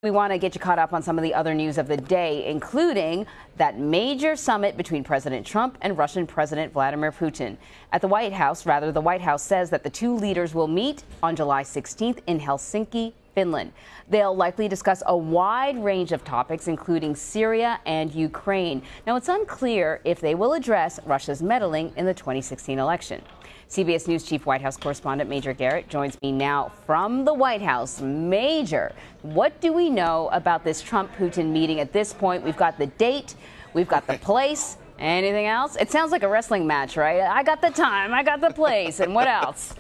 We want to get you caught up on some of the other news of the day, including that major summit between President Trump and Russian President Vladimir Putin. At the White House, the White House says that the two leaders will meet on July 16th in Helsinki, Finland. They'll likely discuss a wide range of topics, including Syria and Ukraine. Now, it's unclear if they will address Russia's meddling in the 2016 election. CBS News Chief White House correspondent Major Garrett joins me now from the White House. Major, what do we know about this Trump-Putin meeting at this point? We've got the date, we've got the place. Anything else? It sounds like a wrestling match, right? I got the time, I got the place, and what else?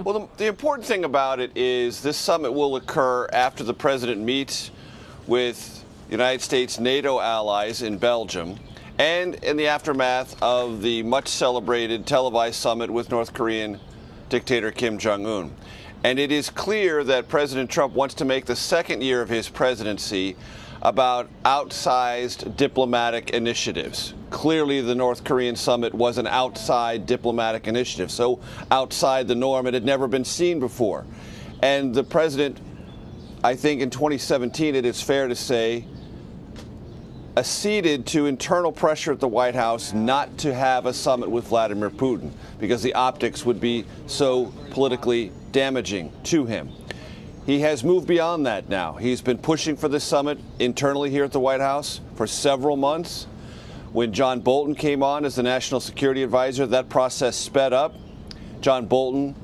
Well, the important thing about it is this summit will occur after the president meets with United States NATO allies in Belgium and in the aftermath of the much celebrated televised summit with North Korean dictator Kim Jong-un. And it is clear that President Trump wants to make the second year of his presidency about outsized diplomatic initiatives. Clearly, the North Korean summit was an outside diplomatic initiative, so outside the norm it had never been seen before. And the president, I think in 2017, it is fair to say, acceded to internal pressure at the White House not to have a summit with Vladimir Putin because the optics would be so politically damaging to him. He has moved beyond that now. He's been pushing for this summit internally here at the White House for several months. When John Bolton came on as the National Security Advisor, that process sped up. John Bolton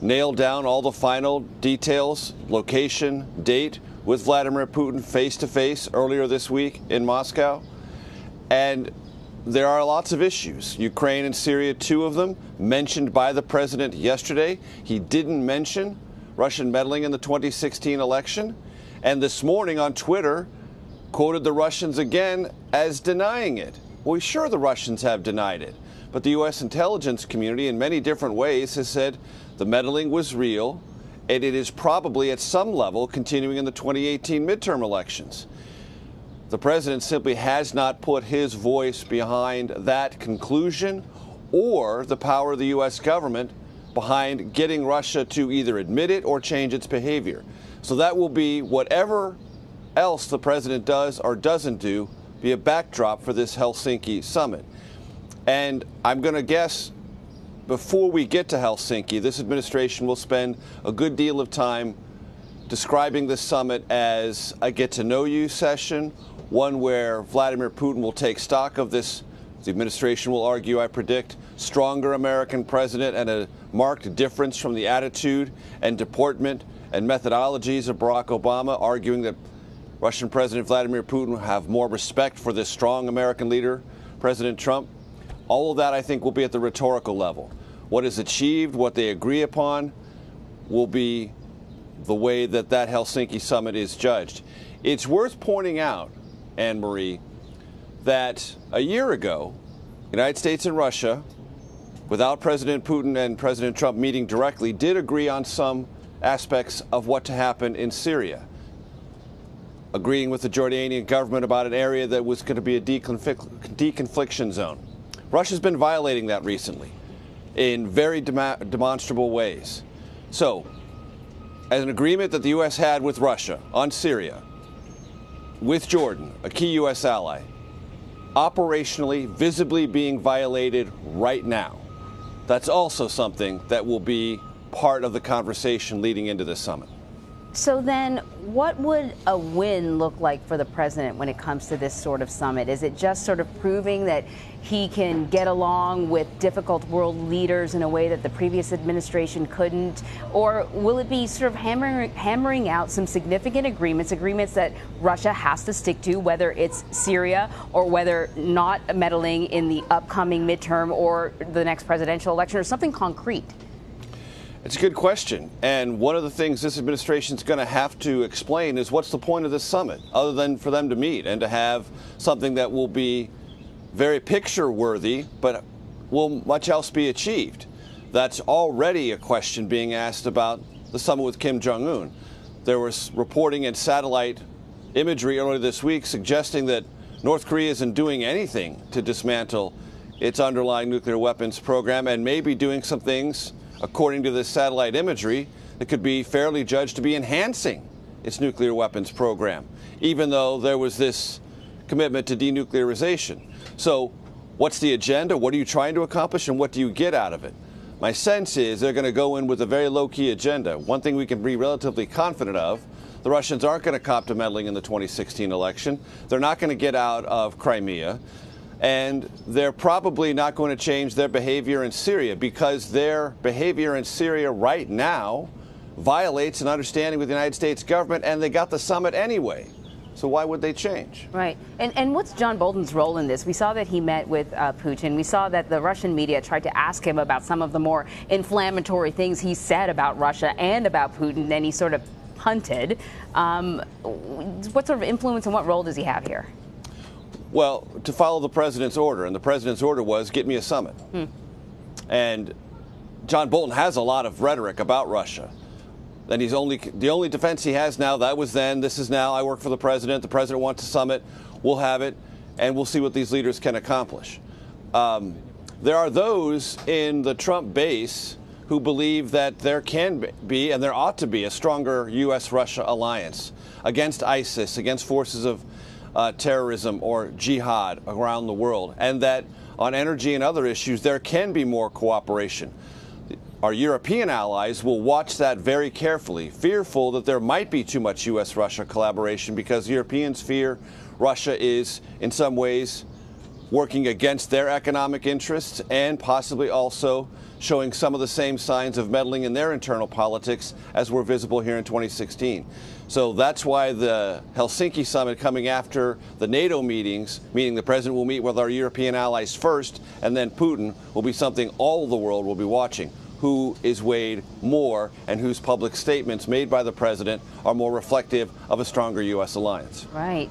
nailed down all the final details, location, date, with Vladimir Putin face-to-face earlier this week in Moscow. And there are lots of issues. Ukraine and Syria, two of them, mentioned by the president yesterday. He didn't mention Russian meddling in the 2016 election. And this morning on Twitter, quoted the Russians again as denying it. Well, sure, the Russians have denied it. But the U.S. intelligence community in many different ways has said the meddling was real, and it is probably at some level continuing in the 2018 midterm elections. The president simply has not put his voice behind that conclusion or the power of the U.S. government behind getting Russia to either admit it or change its behavior. So that will be, whatever else the president does or doesn't do, be a backdrop for this Helsinki summit. And I'm going to guess before we get to Helsinki, this administration will spend a good deal of time describing this summit as a get-to-know-you session, one where Vladimir Putin will take stock of this, the administration will argue, I predict, stronger American president and a marked difference from the attitude and deportment and methodologies of Barack Obama, arguing that Russian President Vladimir Putin will have more respect for this strong American leader, President Trump. All of that, I think, will be at the rhetorical level. What is achieved, what they agree upon, will be the way that that Helsinki summit is judged. It's worth pointing out, Anne-Marie, that a year ago, the United States and Russia, without President Putin and President Trump meeting directly, did agree on some aspects of what to happen in Syria, agreeing with the Jordanian government about an area that was going to be a deconfliction zone. Russia's been violating that recently in very demonstrable ways. So, as an agreement that the U.S. had with Russia on Syria, with Jordan, a key U.S. ally, operationally, visibly being violated right now. That's also something that will be part of the conversation leading into this summit. So then, what would a win look like for the president when it comes to this sort of summit? Is it just sort of proving that he can get along with difficult world leaders in a way that the previous administration couldn't? Or will it be sort of hammering out some significant agreements that Russia has to stick to, whether it's Syria or whether not meddling in the upcoming midterm or the next presidential election, or something concrete? It's a good question. And one of the things this administration is going to have to explain is what's the point of this summit, other than for them to meet and to have something that will be very picture-worthy, but will much else be achieved? That's already a question being asked about the summit with Kim Jong-un. There was reporting and satellite imagery earlier this week suggesting that North Korea isn't doing anything to dismantle its underlying nuclear weapons program and may be doing some things, according to this satellite imagery, that could be fairly judged to be enhancing its nuclear weapons program, even though there was this commitment to denuclearization. So what's the agenda? What are you trying to accomplish, and what do you get out of it? My sense is they're going to go in with a very low-key agenda. One thing we can be relatively confident of, the Russians aren't going to cop to meddling in the 2016 election. They're not going to get out of Crimea. And they're probably not going to change their behavior in Syria, because their behavior in Syria right now violates an understanding with the United States government, and they got the summit anyway. So why would they change? Right. And what's John Bolton's role in this? We saw that he met with Putin. We saw that the Russian media tried to ask him about some of the more inflammatory things he said about Russia and about Putin, and he sort of punted. What sort of influence and what role does he have here? Well, to follow the president's order, and the president's order was, get me a summit. And John Bolton has a lot of rhetoric about Russia. And the only defense he has now, that was then, this is now, I work for the president wants a summit, we'll have it, and we'll see what these leaders can accomplish. There are those in the Trump base who believe that there can be, and there ought to be, a stronger U.S.-Russia alliance against ISIS, against forces of terrorism or jihad around the world, and that on energy and other issues there can be more cooperation. Our European allies will watch that very carefully, fearful that there might be too much U.S.-Russia collaboration, because Europeans fear Russia is in some ways working against their economic interests and possibly also showing some of the same signs of meddling in their internal politics as were visible here in 2016. So that's why the Helsinki summit, coming after the NATO meetings, meaning the president will meet with our European allies first, and then Putin, will be something all the world will be watching. Who is weighed more, and whose public statements made by the president are more reflective of a stronger U.S. alliance. Right.